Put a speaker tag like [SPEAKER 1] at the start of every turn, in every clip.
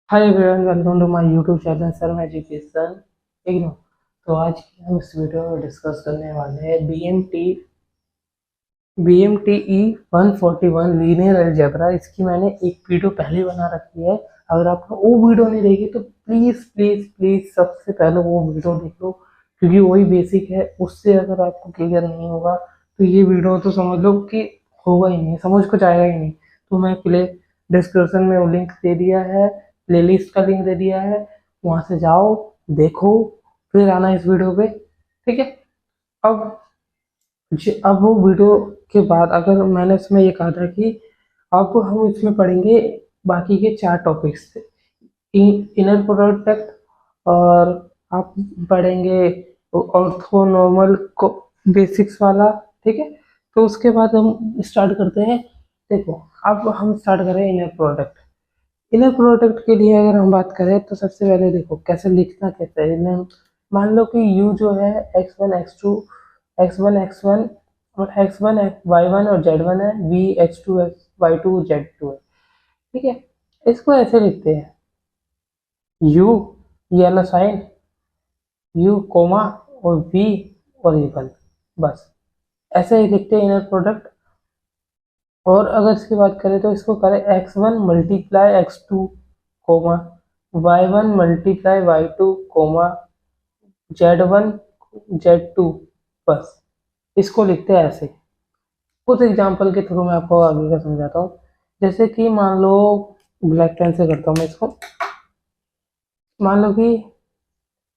[SPEAKER 1] Hi everyone, welcome to my YouTube channel serve education IGNOU. तो आज की हम इस वीडियो में डिस्कस करने वाले हैं BMTE 141 लीनियर अलजेब्रा। इसकी मैंने एक वीडियो पहले बना रखी है। अगर आपने वो वीडियो नहीं देखी तो प्लीज़ प्लीज़ प्लीज़ सबसे पहले वो वीडियो देख लो, क्योंकि वही बेसिक है। उससे अगर आपको क्लियर नहीं होगा तो ये वीडियो तो समझ लो कि होगा ही नहीं, समझ कुछ आएगा ही नहीं। तो मैं प्ले डिस्क्रिप्शन में वो लिंक दे दिया है, प्लेलिस्ट का लिंक दे दिया है, वहाँ से जाओ, देखो, फिर आना इस वीडियो पे। ठीक है। अब अब वो वीडियो के बाद अगर मैंने इसमें ये कहा था कि अब हम इसमें पढ़ेंगे बाकी के 4 टॉपिक्स, इनर प्रोडक्ट, और आप पढ़ेंगे ऑर्थोनॉर्मल को बेसिक्स वाला। ठीक है। तो उसके बाद हम स्टार्ट करते हैं। देखो, अब हम स्टार्ट करें इनर प्रोडक्ट। इनर प्रोडक्ट के लिए अगर हम बात करें तो सबसे पहले देखो कैसे लिखना कैसे है इन्हें। मान लो कि u जो है x1 और x1 y1 और z1 है, v x2 y2 z2 है। ठीक है। इसको ऐसे लिखते हैं, u ये वाला साइन, u कोमा और v और ये बल, बस ऐसे ही लिखते हैं इनर प्रोडक्ट। और अगर इसकी बात करें तो इसको करें x1 multiply x2 coma y1 multiply y2 coma z1 z2, बस इसको लिखते हैं ऐसे। कुछ एग्जांपल के थ्रू मैं आपको आगे का समझाता हूँ। जैसे कि मान लो, ब्लैक पेन से करता हूँ मैं इसको। मान लो कि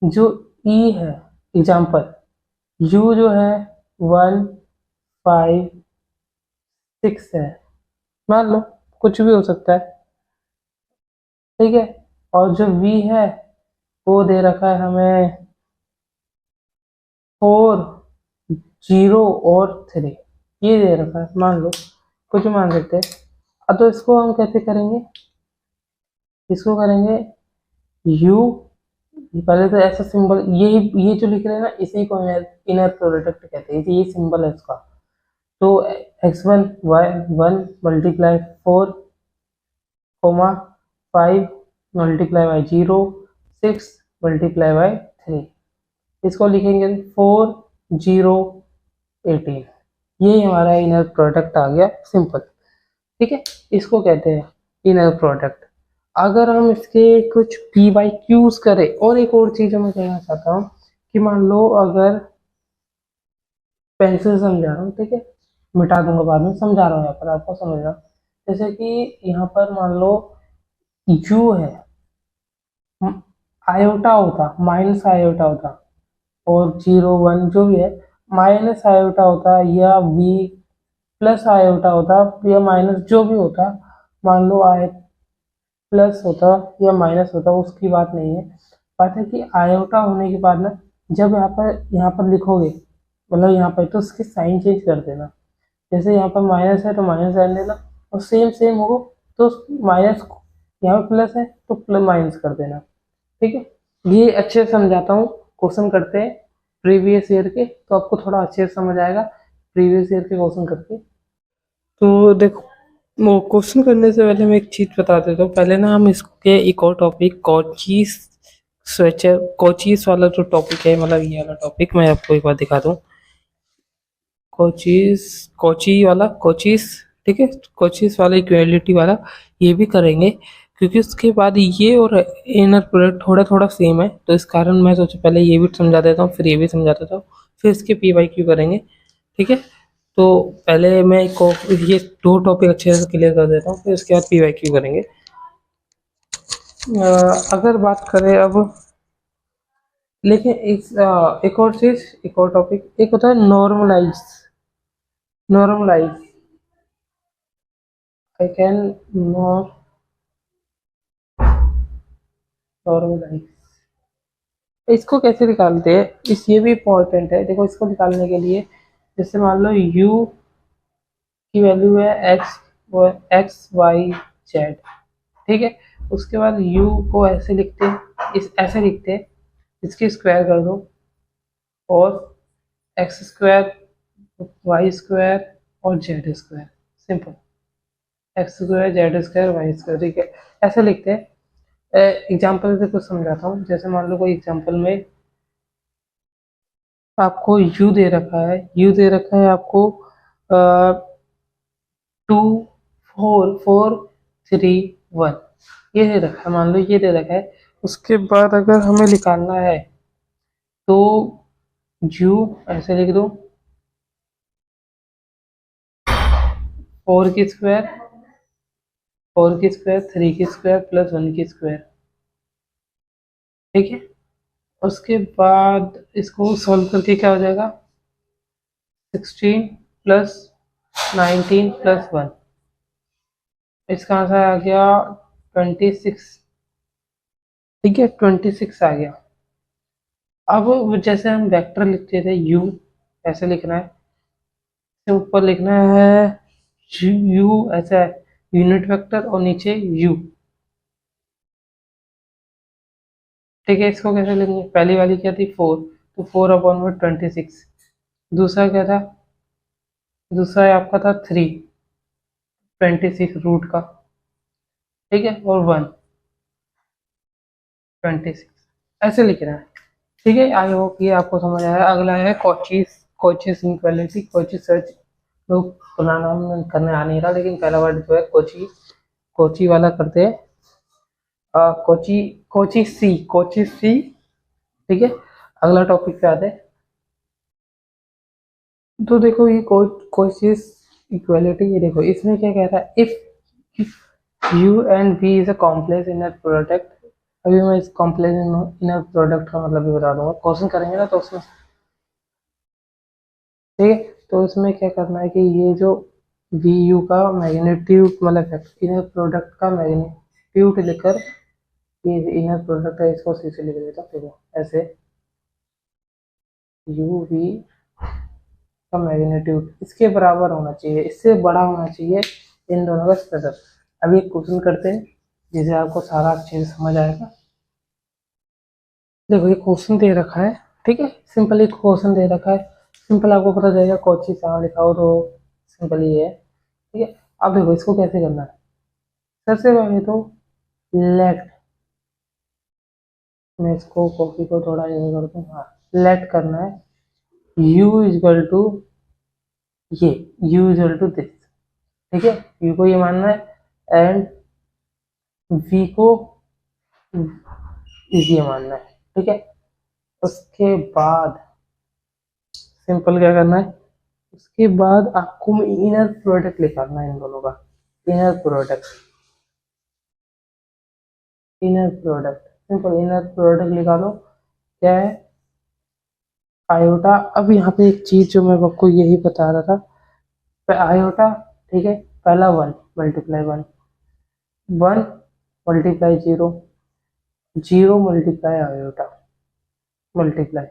[SPEAKER 1] जो ई है, एग्जांपल यू जो है 1 5 6 है, मान लो, कुछ भी हो सकता है। ठीक है। और जो वी है वो दे रखा है हमें 4 0 और 3, ये दे रखा है, मान लो, कुछ भी मान सकते हैं। अब तो इसको हम कैसे करेंगे, इसको करेंगे u, पहले तो ऐसा सिंबल, ये जो लिख रहे हैं ना, इसी को इनर प्रोडक्ट कहते हैं, ये सिंबल है इसका। तो x1 y1 multiply 4 5 multiply by 0 6 multiply by 3, इसको लिखेंगे 4 0 18। ये हमारा इनर प्रोडक्ट आ गया, सिंपल। ठीक है। इसको कहते हैं इनर प्रोडक्ट। अगर हम इसके कुछ पी वाई क्यूज करें, और एक और चीज मैं कहना चाहता हूँ कि मान लो अगर पेंसिल समझा रहा हूँ, ठीक है, मिटा दूंगा बाद में, समझा रहा हूँ यहाँ पर आपको समझना। जैसे कि यहाँ पर मान लो यू है, आयोटा होता, माइनस आयोटा होता, और 0 1 जो भी है, माइनस आयोटा होता, या वी प्लस आयोटा होता, या माइनस जो भी होता। मान लो आय प्लस होता या माइनस होता, उसकी बात नहीं है। बात है कि आयोटा होने के बाद ना, जब यहाँ पर लिखोगे, मतलब यहाँ पर, तो उसके साइन चेंज कर देना। जैसे यहाँ पर माइनस है तो माइनस साइन देना, और सेम सेम हो तो माइनस, यहाँ पे प्लस है तो प्लस माइनस कर देना। ठीक है। ये अच्छे से समझाता हूँ, क्वेश्चन करते हैं प्रीवियस ईयर के, तो आपको थोड़ा अच्छे से समझ आएगा प्रीवियस ईयर के क्वेश्चन करके। तो देखो, वो क्वेश्चन करने से पहले मैं एक चीज बता देता हूँ। पहले ना हम इसके एक और टॉपिक कोचीज स्वेचर, कोचीज वाला जो टॉपिक है, मतलब ये वाला टॉपिक मैं आपको एक बार दिखा दूँ। कोचीज, कोची वाला कोचीज, ठीक है, कोचीज वाला इक्वेलिटी वाला, ये भी करेंगे। क्योंकि उसके बाद ये और इनर प्रोडक्ट थोड़ा थोड़ा सेम है, तो इस कारण मैं सोचा पहले ये भी समझा देता हूँ, फिर ये भी समझा देता हूँ, फिर इसके पी वाई क्यू करेंगे। ठीक है। तो पहले मैं ये 2 टॉपिक अच्छे से क्लियर कर देता हूँ, फिर उसके बाद पी वाई क्यू करेंगे। अगर बात करें अब, लेकिन एक और चीज, एक और टॉपिक, एक होता है normalise. Normalise, I can not normalise, इसको कैसे निकालते हैं, इस ये भी इम्पोर्टेंट है। देखो, इसको निकालने के लिए, जैसे मान लो u की वैल्यू है एक्स वाई जेड। ठीक है। उसके बाद u को ऐसे लिखते हैं, ऐसे लिखते हैं, इसकी स्क्वायर कर दो, और एक्स स्क्वायर वाई स्क्वायर और Z square, simple, X square Z square Y square. ठीक है, ऐसे लिखते हैं। एग्जाम्पल से कुछ समझाता हूँ। जैसे मान लो कोई एग्जाम्पल में आपको u दे रखा है, u दे रखा है आपको 2 4 4 3 1, ये दे रखा है, मान लो ये दे रखा है। उसके बाद अगर हमें निकालना है तो u ऐसे लिख दो, 4 की स्क्वायर, 4 की स्क्वायर, 3 की स्क्वायर प्लस 1 की स्क्वायर। ठीक है, उसके बाद इसको सॉल्व करके क्या हो जाएगा, 16 + 19 + 1, इसका आंसर आ गया 26। ठीक है, 26 आ गया। अब जैसे हम वेक्टर लिखते थे u, ऐसे लिखना है, इसके ऊपर लिखना है u, ऐसा है यूनिट वेक्टर और नीचे u। ठीक है, इसको कैसे लिखेंगे, पहली वाली क्या थी 4, तो 4/26। दूसरा क्या था, दूसरा आपका था 3/26 रूट का। ठीक है, और 1/26, ऐसे लिखना है। ठीक है, आई होप ये आपको समझ आया। अगला है कोचीज, कोचीज इनक्वालिटी, कोची सर्च। लोग पूरा नाम करने आ नहीं रहा, लेकिन पहला वर्ड जो है कोची, कोची वाला करते हैं। कोची, कोची सी। ठीक है, अगला टॉपिक पे आते हैं। तो देखो ये कोचीज इक्वालिटी, ये देखो इसमें क्या कह रहा है, if U and V is a complex inner product. अभी मैं इस कॉम्प्लेक्स इनर प्रोडक्ट का मतलब भी बता दूंगा, क्वेश्चन करेंगे ना तो उसमें। ठीक है, तो इसमें क्या करना है कि ये जो वी यू का मैग्नीट्यूड मतलब इनर प्रोडक्ट का मैग्नीट्यूड लेकर, ये इनर प्रोडक्ट है, इसको सी से लिख देता हूँ। देखो ऐसे यू वी का मैग्नीट्यूड इसके बराबर होना चाहिए, इससे बड़ा होना चाहिए इन दोनों का स्प्रेड। अब एक क्वेश्चन करते हैं जिसे आपको सारा अच्छे से समझ आएगा। देखो ये क्वेश्चन दे रखा है, ठीक है, सिंपल एक क्वेश्चन दे रखा है, सिंपल आपको पता चलेगा कोची कहाँ लिखा हो, तो सिंपल ये है। ठीक है, अब देखो इसको कैसे करना है। सबसे पहले तो लेट, मैं इसको कॉपी को थोड़ा ये कर दूँ, हाँ, लेट करना है u इजल टू ये, u इजल टू दिस। ठीक है, u को ये मानना है एंड v को ये मानना है। ठीक है, उसके बाद सिंपल क्या करना है, उसके बाद आपको इनर प्रोडक्ट निकालना है इन दोनों का। Inner product, inner product, simple inner product निकालो। क्या है, आयोटा। अब यहाँ पे एक चीज जो मैं आपको यही बता रहा था, आयोटा। ठीक है, पहला 1 × 1, 1 × 0, 0 × आयोटा मल्टीप्लाई।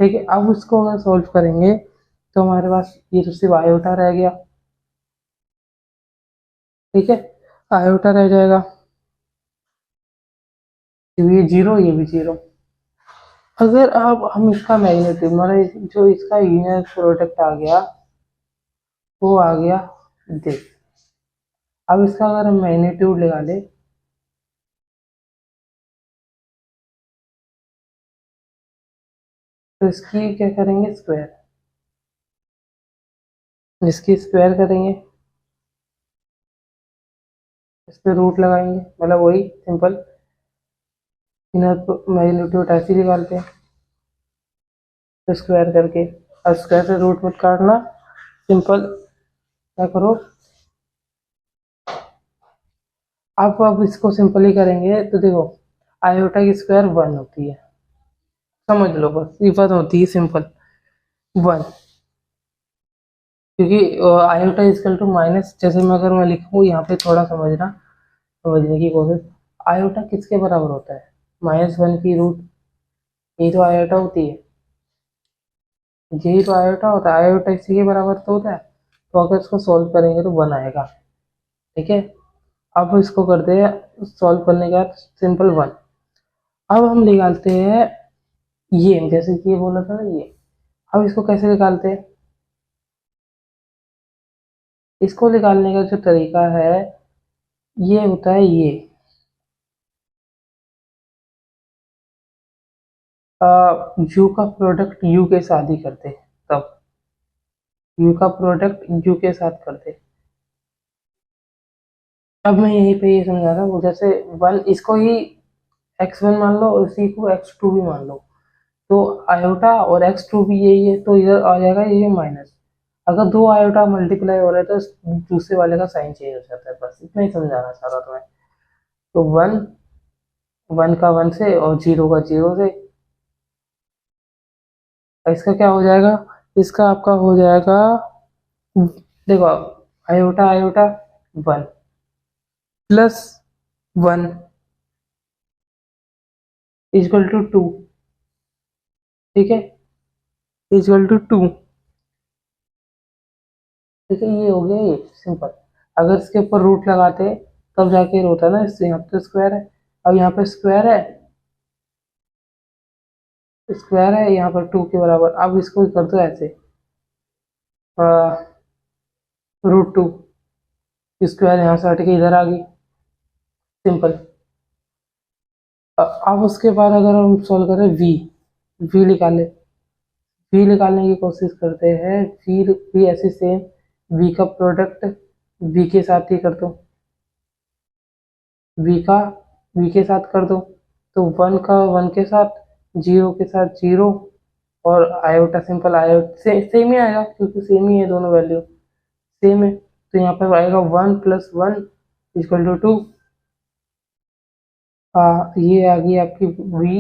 [SPEAKER 1] ठीक है, अब उसको अगर सोल्व करेंगे तो हमारे पास ये तो सिर्फ आयोटा रह गया। ठीक है, आयोटा रह जाएगा, ये 0, ये भी 0। अगर अब हम इसका मैग्नीट्यूड मतलब जो इसका इनर प्रोडक्ट आ गया वो आ गया दिस। अब इसका अगर हम मैग्नीट्यूड लगा ले तो इसकी क्या करेंगे, स्क्वायर, इसकी स्क्वायर करेंगे, इस पे रूट लगाएंगे, मतलब वही सिंपल इनर मैग्नीट्यूड ऐसे ही निकालते हैं, तो स्क्वायर करके। और स्क्वायर से रूट मत काटना, सिंपल क्या करो, अब इसको सिंपल ही करेंगे तो देखो आयोटा की स्क्वायर 1 होती है, समझ लो बस ये 1 होती है, सिंपल 1। क्योंकि आयोटा इजकल टू माइनस, जैसे मैं अगर मैं लिखूँ यहाँ पे थोड़ा समझना, समझने की कोशिश। आयोटा किसके बराबर होता है, -1 की रूट, यही तो आयोटा होती है, यही तो आयोटा होता है, आयोटा इसी के बराबर तो होता है। तो अगर इसको सॉल्व करेंगे तो 1 आएगा। ठीक है, अब इसको करते हैं सॉल्व करने के बाद सिंपल 1। अब हम निकालते हैं ये, जैसे कि ये बोला था ना ये। अब इसको कैसे निकालते हैं, इसको निकालने का जो तरीका है ये होता है ये, यू का प्रोडक्ट यू के साथ ही करते, तब यू का प्रोडक्ट यू के साथ करते। अब मैं यहीं पे ये समझा रहा हूँ, जैसे वन इसको ही x1 मान लो और इसी को x2 भी मान लो, तो आयोटा और x2 भी यही है, तो इधर आ जाएगा ये माइनस। अगर दो आयोटा मल्टीप्लाई हो रहा है तो दूसरे वाले का साइन चेंज हो जाता है, बस इतना ही समझाना चाह रहा था मैं। तो वन, वन का वन से और जीरो का जीरो से, इसका क्या हो जाएगा, इसका आपका हो जाएगा, देखो iota iota one plus one equal to two, ठीक है, इक्वल टू टू, ठीक है, ये हो गया ये सिंपल। अगर इसके ऊपर रूट लगाते तब जाके ये होता है ना, इससे यहाँ पे स्क्वायर है, अब यहाँ पे स्क्वायर है, स्क्वायर है यहाँ पर टू के बराबर, अब इसको कर दो ऐसे रूट टू, स्क्वायर यहाँ से हट के इधर आ गई, सिंपल। अब उसके बाद अगर हम सॉल्व करें वी निकाले, वी निकालने की कोशिश करते हैं, फिर भी ऐसे सेम, वी का प्रोडक्ट वी के साथ ही कर दो, वी का वी के साथ कर दो, तो वन का वन के साथ, जीरो के साथ जीरो, और आयोटा सिंपल आयोटा से सेम ही आएगा क्योंकि सेम ही है दोनों वैल्यू, सेम है, तो यहाँ पर आएगा one plus one equal to two. ये आ गई आपकी V,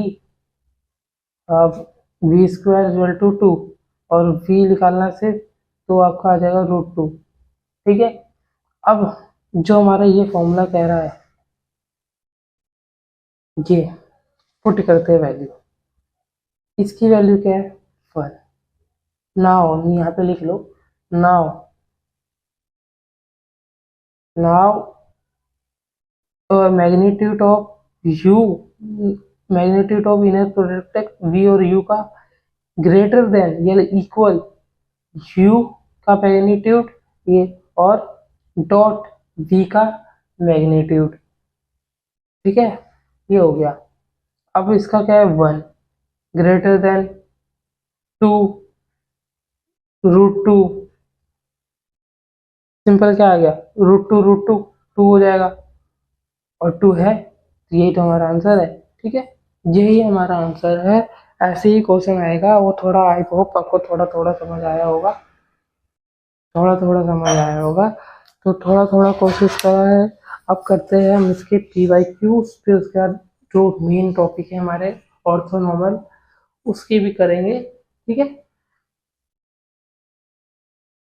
[SPEAKER 1] V square equal to two, और वी निकालना से तो आपका आ जाएगा रूट टू, ठीक है। अब जो हमारा ये फॉर्मूला कह रहा है, ये पुट करते हैं वैल्यू, इसकी वैल्यू क्या है, वन। नाउ यहाँ पे लिख लो, now now magnitude of u, magnitude of inner product v और यू का ग्रेटर देन या इक्वल यू का मैग्नीट्यूड ये, और डॉट वी का मैग्नीट्यूड, ठीक है, ये हो गया। अब इसका क्या है, one greater than two root two, simple क्या आ गया, रूट टू टू हो जाएगा, और टू है, तो यही तो हमारा आंसर है, ठीक है, यही हमारा आंसर है। ऐसे ही क्वेश्चन आएगा, वो थोड़ा आई होप आपको थोड़ा थोड़ा समझ आया होगा, थोड़ा थोड़ा समझ आया होगा, तो थोड़ा थोड़ा कोशिश करा है। अब करते हैं हम इसके पी वाई क्यूज, फिर उसके बाद जो मेन टॉपिक है हमारे ऑर्थोनॉर्मल, उसकी भी करेंगे, ठीक है।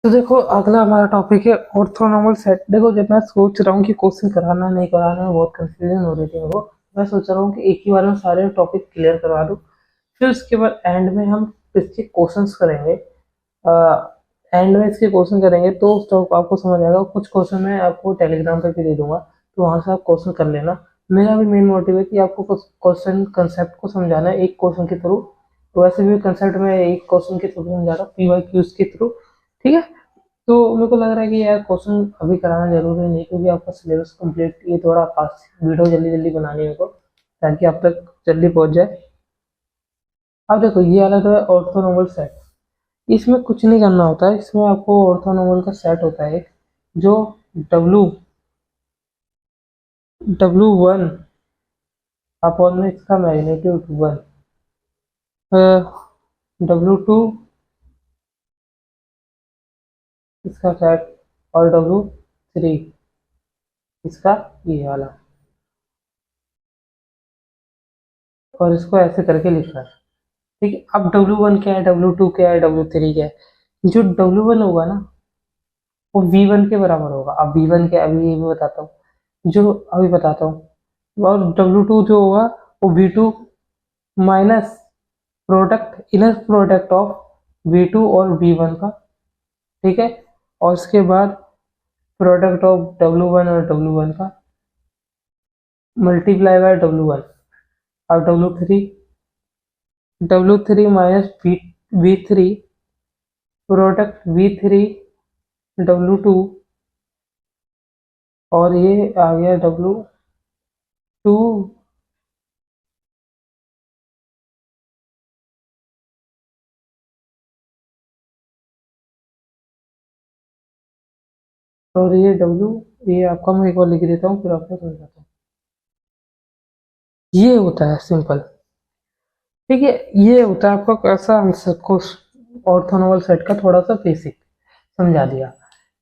[SPEAKER 1] तो देखो अगला हमारा टॉपिक है ऑर्थोनॉर्मल सेट। देखो जब मैं सोच रहा हूँ कि क्वेश्चन कराना नहीं कराना में बहुत कंफ्यूजन हो रही थी मेरे को, मैं सोच रहा हूँ कि एक ही बार में सारे टॉपिक क्लियर करवा दूँ, फिर उसके बाद एंड में हम इसके क्वेश्चंस करेंगे, एंड में इसके क्वेश्चन करेंगे तो आपको समझ आएगा। कुछ क्वेश्चन मैं आपको टेलीग्राम पे भी दे दूंगा, तो वहां से आप क्वेश्चन कर लेना। मेरा भी मेन मोटिव है कि आपको कुछ क्वेश्चन कंसेप्ट को समझाना है एक क्वेश्चन के थ्रू, तो वैसे भी कंसेप्ट में एक क्वेश्चन के थ्रू समझा रहा हूँ पी वाई क्यूज के थ्रू, ठीक है। तो मेरे को लग रहा है कि यार क्वेश्चन अभी कराना जरूरी नहीं, क्योंकि आपका सिलेबस कंप्लीट, ये थोड़ा फास्ट वीडियो जल्दी जल्दी बनानी है मेरे को, ताकि आप तक जल्दी पहुंच जाए। अब देखो ये वाला तो है ऑर्थोनॉर्मल सेट, इसमें कुछ नहीं करना होता है, इसमें आपको ऑर्थोनॉर्मल का सेट होता है एक, जो डब्लू डब्लू वन अपॉन में इसका मैग्नीट्यूड वन, डब्लू टू इसका सेट, और डब्लू थ्री इसका ये वाला, और इसको ऐसे करके लिखना है, ठीक है। अब डब्लू वन क्या है, डब्लू टू क्या है, डब्लू थ्री क्या है, जो डब्लू वन होगा ना वो वी वन के बराबर होगा। अब वी वन क्या है अभी ये भी बताता हूँ, जो अभी बताता हूँ, और डब्लू टू जो होगा वो V two minus product inner product of V two और वी वन का, ठीक है, और उसके बाद प्रोडक्ट ऑफ डब्लू वन और डब्लू वन का मल्टीप्लाई बाय डब्लू वन, और W three minus V three product V three W two, और ये आ गया डब्लू टू और ये डब्ल्यू, ये आपका मैं एक बार लिख देता हूँ फिर आपको समझाता हूँ। ये होता है सिंपल, ठीक है। ये होता है आपका कैसा आंसर को ऑर्थोनॉर्मल सेट का थोड़ा सा बेसिक समझा दिया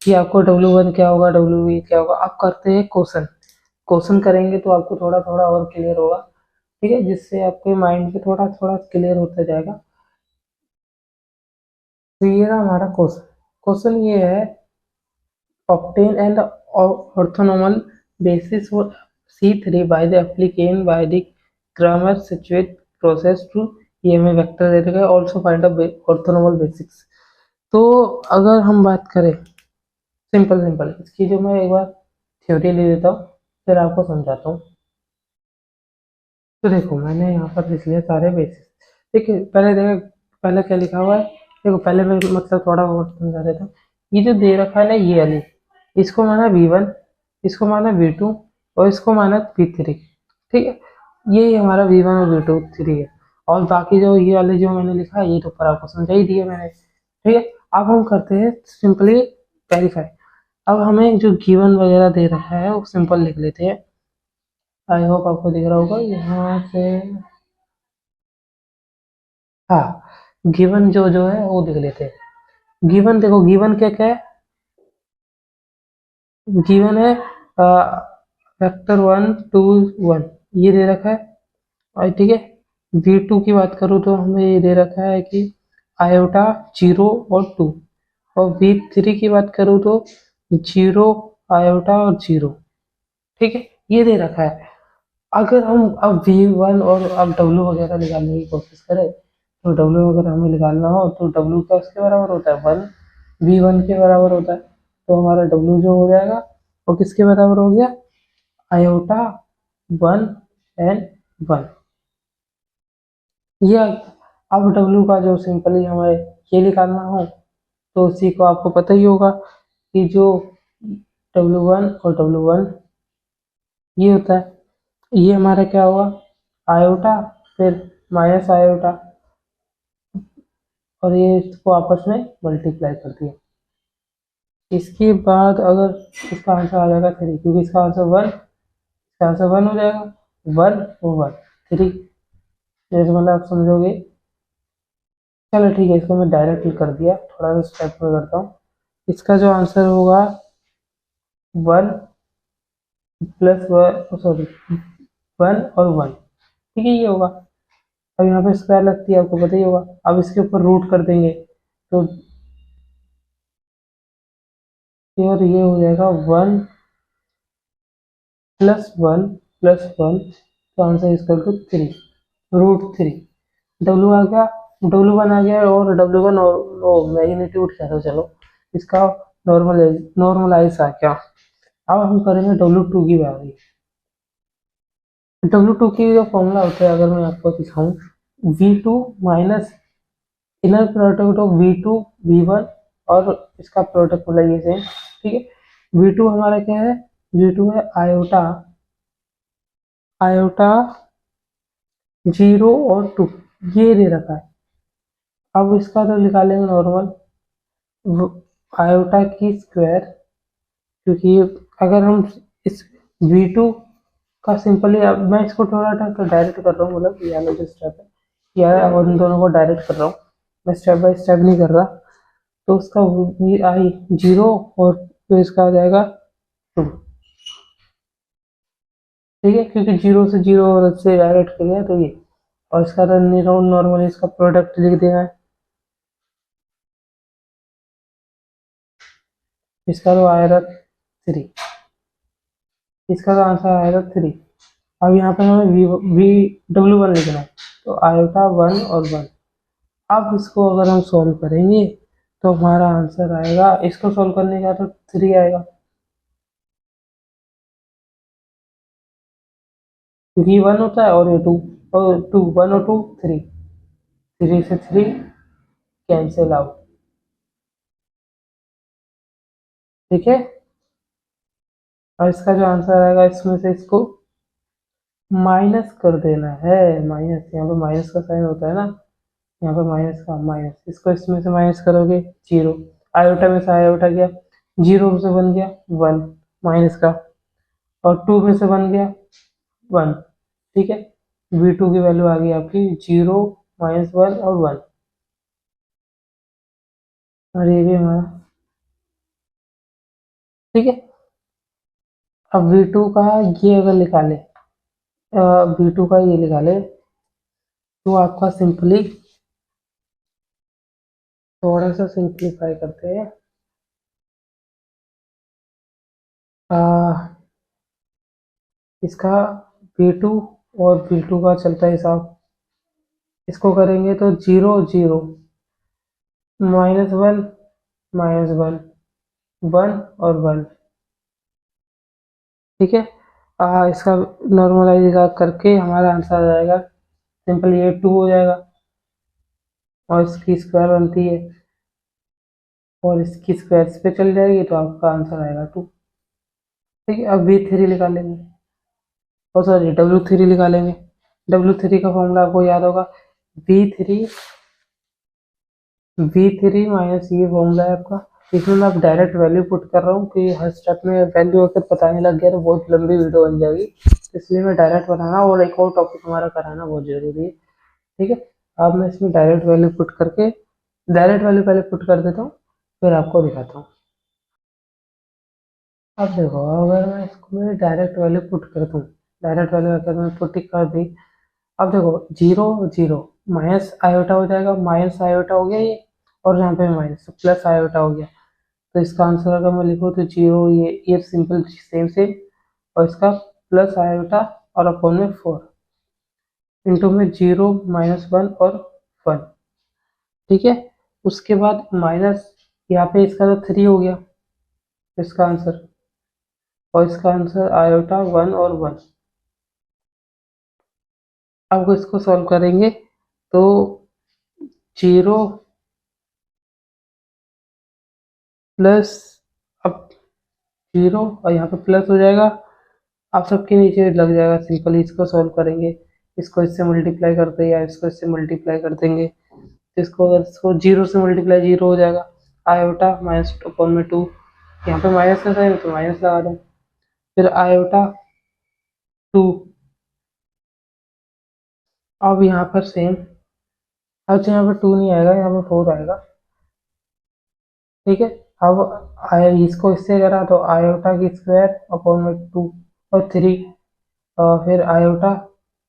[SPEAKER 1] कि आपको W1 क्या होगा, W क्या होगा। आप करते हैं क्वेश्चन, क्वेश्चन करेंगे तो आपको थोड़ा थोड़ा और क्लियर होगा, ठीक है, जिससे आपके माइंड पे थोड़ा थोड़ा क्लियर होता जाएगा। तो ये रहा हमारा क्वेश्चन। क्वेश्चन ये है, obtain an orthonormal basis for C3 by the applicant by the grammar situate process to, ये हमें वेक्टर दे रखा है, ऑल्सो फाइंड ऑर्थोनॉर्मल बेसिक्स। तो अगर हम बात करें सिंपल सिंपल इसकी, जो मैं एक बार थ्योरी ले लेता हूँ फिर आपको समझाता हूँ। तो देखो मैंने यहाँ पर लिख लिया सारे बेसिस। देखिए पहले देखो, पहले क्या लिखा हुआ है, देखो पहले मैं मतलब थोड़ा और समझा देता हूँ। ये जो दे रखा है ना ये वाली, इसको माना V1, इसको माना V2 और इसको माना V3, ठीक है। ये हमारा V1 और V2 3 है। और बाकी जो ये वाले जो मैंने लिखा है ये तो ऊपर आपको समझा ही दिया मैंने, ठीक है। अब हम करते हैं सिंपली वेरीफाई। अब हमें जो गिवन वगैरह दे रखा है वो सिंपल लिख लेते हैं। आई होप आपको दिख रहा होगा यहाँ से। हाँ, गिवन जो जो है वो लिख लेते हैं। गिवन देखो, गिवन क्या क्या है, गिवन है वेक्टर 1 2 1, ये दे रखा है। और ठीक है, V2 की बात करूँ तो हमें ये दे रखा है कि आयोटा 0 और 2। और V3 की बात करूँ तो 0 आयोटा और 0, ठीक है, ये दे रखा है। अगर हम अब V1 और अब W वगैरह निकालने की कोशिश करें, तो W अगर हमें निकालना हो तो W का उसके बराबर होता है 1, V1 के बराबर होता है। तो हमारा W जो हो जाएगा वो किसके बराबर हो गया, आयोटा 1 and 1। ये अब W का जो सिंपली हमें ये निकालना हो तो उसी को आपको पता ही होगा कि जो W1 और W1 ये होता है, ये हमारा क्या होगा, आयोटा फिर माइनस आयोटा, और ये इसको आपस में मल्टीप्लाई कर दिया। इसके बाद अगर इसका आंसर आ जाएगा 3, क्योंकि इसका आंसर 1, इसका आंसर 1 हो जाएगा, 1 और 1 3, जैसे मतलब आप समझोगे। चलो ठीक है, इसको मैं डायरेक्ट कर दिया, थोड़ा सा स्टेप में करता हूँ। इसका जो आंसर होगा 1 + 1, सॉरी 1 और 1, ठीक है, ये होगा। अब यहाँ पे स्क्वायर लगती है, आपको पता ही होगा। अब इसके ऊपर रूट कर देंगे तो फिर ये हो जाएगा 1 + 1 + 1, तो आंसर इसका 3, √3। डब्लू आ गया, W1 आ गया, और W1 और मैग्नीट्यूड कह दो चलो, इसका नॉर्मलाइज आ गया। अब हम करेंगे W2 की बारी। W2 की जो फॉर्मूला होता है अगर मैं आपको दिखाऊं, V2 minus inner product of V2 V1 और इसका प्रोडक्ट बोला ये सेम, ठीक है। V2 हमारा क्या है, V2 है आयोटा, आयोटा 0 और 2, ये दे रखा है। अब इसका तो निकालेंगे नॉर्मल आयोटा की स्क्वायर, क्योंकि अगर हम इस V2 का सिंपली, अब मैं इसको थोड़ा डायरेक्ट कर रहा हूँ, मतलब ये वाला जो स्टेप है यार, अब उन दोनों को डायरेक्ट कर रहा हूँ, मैं स्टेप बाय स्टेप नहीं कर रहा। तो उसका आई 0 और तो इसका आ जाएगा 2, ठीक है, क्योंकि 0 से 0 और से डायरेक्ट किया तो ये, और इसका तो नॉर्मली इसका प्रोडक्ट लिख देना है, इसका तो आएगा 3, इसका तो आंसर आएगा 3। अब यहाँ पे हमें W1 लिखना है, तो आयोटा 1 और 1। अब इसको अगर हम सॉल्व करेंगे तो हमारा आंसर आएगा, इसको सॉल्व करने का तो 3 आएगा, क्योंकि 1 होता है और ये 2, और 2 1 और 2 3, 3 से 3 कैंसिल आउट, ठीक है। और इसका जो आंसर आएगा इसमें से इसको माइनस कर देना है, माइनस, यहाँ पे माइनस का साइन होता है ना, यहाँ पे माइनस का माइनस, इसको इसमें से माइनस करोगे 0, आयोटा में से आयोटा गया, जीरो में से बन गया 1 माइनस का, और 2 में से बन गया 1। ठीक है, V2 की वैल्यू आ गई आपकी 0 -1 और 1, और ये भी हमारा। ठीक है, अब V2 का ये अगर निकाले, V2 का ये निकाले, तो आपका सिंपली थोड़ा सा सिंप्लीफाई करते हैं। इसका V2 और V2 का चलता है हिसाब, इसको करेंगे तो 0 0 -1 -1 1 और 1। ठीक है, इसका नॉर्मलाइज करके हमारा आंसर आ जाएगा, सिंपल ये 2 हो जाएगा, और इसकी स्क्वायर बनती है, और इसकी स्क्वायर इस पे चल जाएगी, तो आपका आंसर आएगा 2। ठीक है, अब V3 निकालेंगे, और सॉरी W3 निकालेंगे। W3 का फॉर्मूला आपको याद होगा, V3 माइनस ये फॉर्मूला है आपका। इसमें मैं अब डायरेक्ट वैल्यू पुट कर रहा हूँ, क्योंकि हर स्टेप में वैल्यू अगर पता नहीं लग गया तो बहुत लंबी वीडियो बन जाएगी, इसलिए मैं डायरेक्ट बनाना और एक और टॉपिक हमारा कराना बहुत जरूरी है। ठीक है, अब मैं इसमें डायरेक्ट वैल्यू पुट करके, डायरेक्ट वैल्यू पहले पुट कर देता हूँ, फिर आपको दिखाता हूँ। अब देखो, अगर मैं इसको मैं डायरेक्ट वैल्यू पुट करता हूँ, डायरेक्ट वैल्यू अगर मैं पुट कर दी, अब देखो 0 0 माइनस आयोटा हो जाएगा, माइनस आयोटा हो गया ये, और यहाँ पे माइनस प्लस आयोटा हो गया, तो इसका आंसर अगर मैं लिखूँ तो 0, ये सिंपल सेम सेम, और इसका प्लस आयोटा और अपॉन में 4, इंटू में 0 -1 और 1। ठीक है, उसके बाद माइनस, यहाँ पे इसका तो 3 हो गया इसका आंसर, और इसका आंसर आयोटा 1 और 1। अब इसको सॉल्व करेंगे तो 0 प्लस, अब 0 और यहाँ पे प्लस हो जाएगा, आप सबके नीचे लग जाएगा, सिंपली इसको सॉल्व करेंगे, इसको इससे मल्टीप्लाई करते हैं या इसको इससे मल्टीप्लाई कर देंगे, तो इसको अगर इसको 0 से मल्टीप्लाई 0 हो जाएगा, आयोटा माइनस अपॉन में 2, यहाँ पे माइनस का साइन तो माइनस लगा दूँ, फिर आयोटा 2, अब यहाँ पर सेम, अब यहाँ पर 2 नहीं आएगा, यहाँ पर 4 आएगा। ठीक है, अब इसको इससे करा तो आयोटा की स्क्वायर अपॉन में 2 और 3, और फिर आयोटा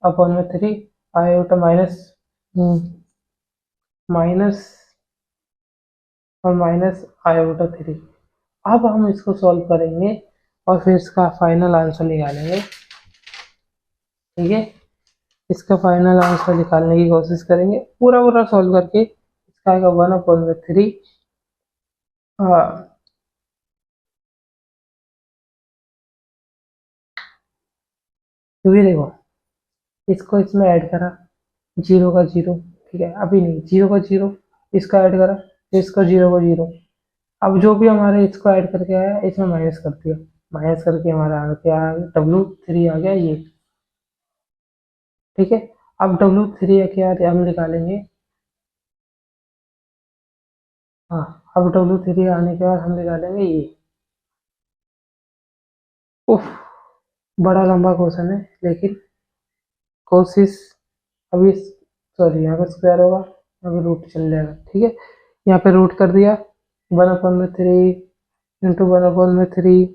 [SPEAKER 1] अपॉन में 3, आयोटा माइनस माइनस और माइनस आयोटा 3। अब हम इसको सॉल्व करेंगे और फिर इसका फाइनल आंसर निकालेंगे। ठीक है, इसका फाइनल आंसर निकालने की कोशिश करेंगे, पूरा पूरा सॉल्व करके। इसका आएगा 1/3। क्योंकि देखो, इसको इसमें ऐड करा, 0 का 0, ठीक है, अभी नहीं, 0 का 0, इसका ऐड करा, फिर इसका 0 का 0, अब जो भी हमारे इसको ऐड करके आया इसमें माइनस कर दिया, माइनस करके हमारा क्या आ गया, W3 आ गया ये। ठीक है, अब W3 क्या हम निकालेंगे, हाँ, अब W3 आने के बाद हम निकालेंगे ये। उफ, बड़ा लंबा क्वेश्चन है, लेकिन कोशिश, अभी सॉरी यहाँ पे स्क्वायर होगा, यहाँ पे रूट चल जाएगा। ठीक है, यहाँ पे रूट कर दिया, 1/3 इंटू 1/3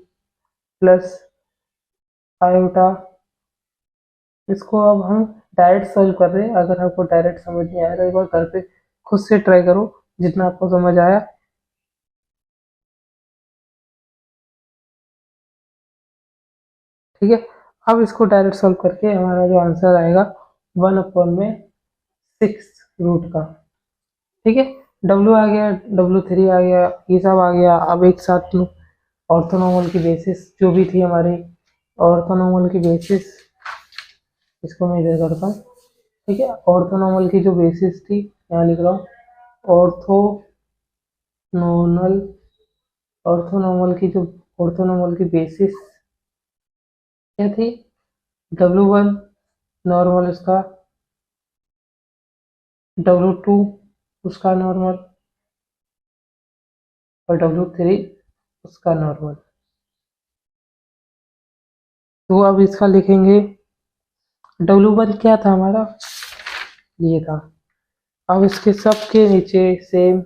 [SPEAKER 1] प्लस आयोटा। इसको अब हम डायरेक्ट सॉल्व कर रहे हैं, अगर आपको डायरेक्ट समझ नहीं आया तो एक बार घर पे खुद से ट्राई करो, जितना आपको समझ आया। ठीक है, अब इसको डायरेक्ट सॉल्व करके हमारा जो आंसर आएगा 1/6 रूट का। ठीक है, W आ गया, W3 आ गया, ये सब आ गया। अब एक साथ ऑर्थोनॉर्मल की बेसिस जो भी थी हमारी, ऑर्थोनॉर्मल की बेसिस, इसको मैं इधर करता हूँ। ठीक है, ऑर्थोनॉर्मल की जो बेसिस थी, यहाँ लिख रहा हूँ, ऑर्थोनॉर्मल, ऑर्थोनॉर्मल की जो, ऑर्थोनॉर्मल की बेसिस क्या थी, W1 नॉर्मल उसका, W2 उसका नॉर्मल, और W3 उसका नॉर्मल। तो अब इसका लिखेंगे W1 क्या था हमारा, ये था। अब इसके सबके नीचे सेम,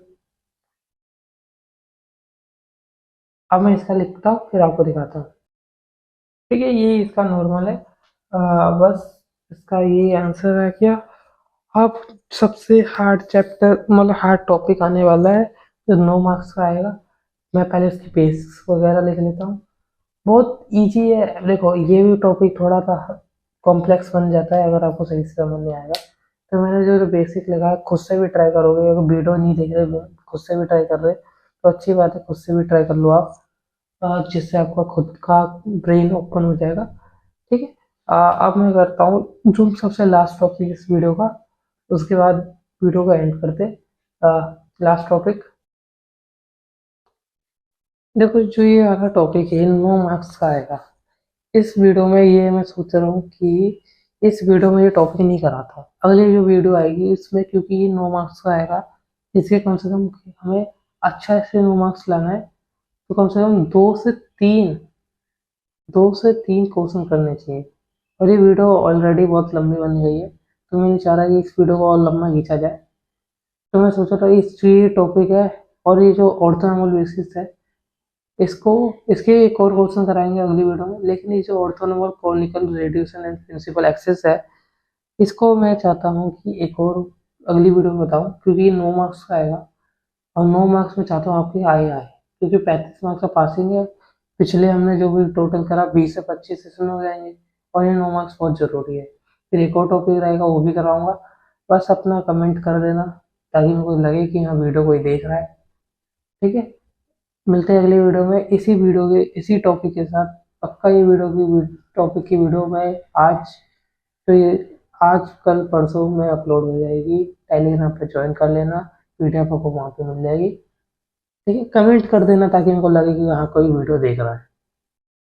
[SPEAKER 1] अब मैं इसका लिखता हूँ फिर आपको दिखाता हूँ। ठीक है, ये इसका नॉर्मल है। बस इसका ये आंसर है क्या। अब सबसे हार्ड चैप्टर मतलब हार्ड टॉपिक आने वाला है, जो 9 मार्क्स का आएगा। मैं पहले इसकी बेसिक्स वगैरह लिख लेता हूँ। बहुत इजी है, देखो ये भी टॉपिक थोड़ा सा कॉम्प्लेक्स बन जाता है अगर आपको सही से समझ नहीं आएगा। तो मैंने जो बेसिक लगा है, खुद से भी ट्राई करोगे, अगर वीडियो नहीं देख रहे, खुद से भी ट्राई कर रहे तो अच्छी बात है, खुद से भी ट्राई कर लो आप। जिससे आपका खुद का ब्रेन ओपन हो जाएगा। ठीक है। अब मैं करता हूँ जो सबसे लास्ट टॉपिक इस वीडियो का, उसके बाद वीडियो का एंड करते। लास्ट टॉपिक देखो, जो ये वाला टॉपिक है 9 मार्क्स का आएगा। इस वीडियो में ये मैं सोच रहा हूँ कि इस वीडियो में ये टॉपिक नहीं कराता, अगली जो वीडियो आएगी इसमें, क्योंकि ये 9 मार्क्स का आएगा, इसके कम से कम हमें अच्छा से 9 मार्क्स लाना है। तो कम से कम 2 से 3 क्वेश्चन करने चाहिए। और ये वीडियो ऑलरेडी बहुत लंबी बन गई है, तो मैं नहीं चाह रहा कि इस वीडियो को और लंबा खींचा जाए। तो मैं सोचा था इस ये टॉपिक है, और ये जो ऑर्थोनॉर्मल बेसिस है, इसको इसके एक और क्वेश्चन कराएंगे अगली वीडियो में। लेकिन ये जो orthonormal conical radiation and principal axis है, इसको मैं चाहता हूँ कि एक और अगली वीडियो में बताऊँ, क्योंकि ये 9 मार्क्स का आएगा। और 9 मार्क्स में चाहता हूँ आपके आए, क्योंकि 35 मार्क्स का पासिंग है। पिछले हमने जो भी टोटल करा 20 से 25 सेशन हो जाएंगे, और ये 9 मार्क्स बहुत ज़रूरी है। फिर एक और टॉपिक रहेगा, वो भी कराऊंगा। बस अपना कमेंट कर देना, ताकि मेरे को लगे कि हाँ वीडियो कोई देख रहा है। ठीक है, मिलते हैं अगली वीडियो में इसी वीडियो के इसी टॉपिक के साथ। पक्का ये वीडियो की टॉपिक की वीडियो में आज, तो ये आज कल परसों में अपलोड हो जाएगी। टेलीग्राम पे ज्वाइन कर लेना, पीडीएफ आपको वहाँ पे मिल जाएगी। ठीक है, कमेंट कर देना ताकि मेरे को लगे कि हाँ कोई वीडियो देख रहा है।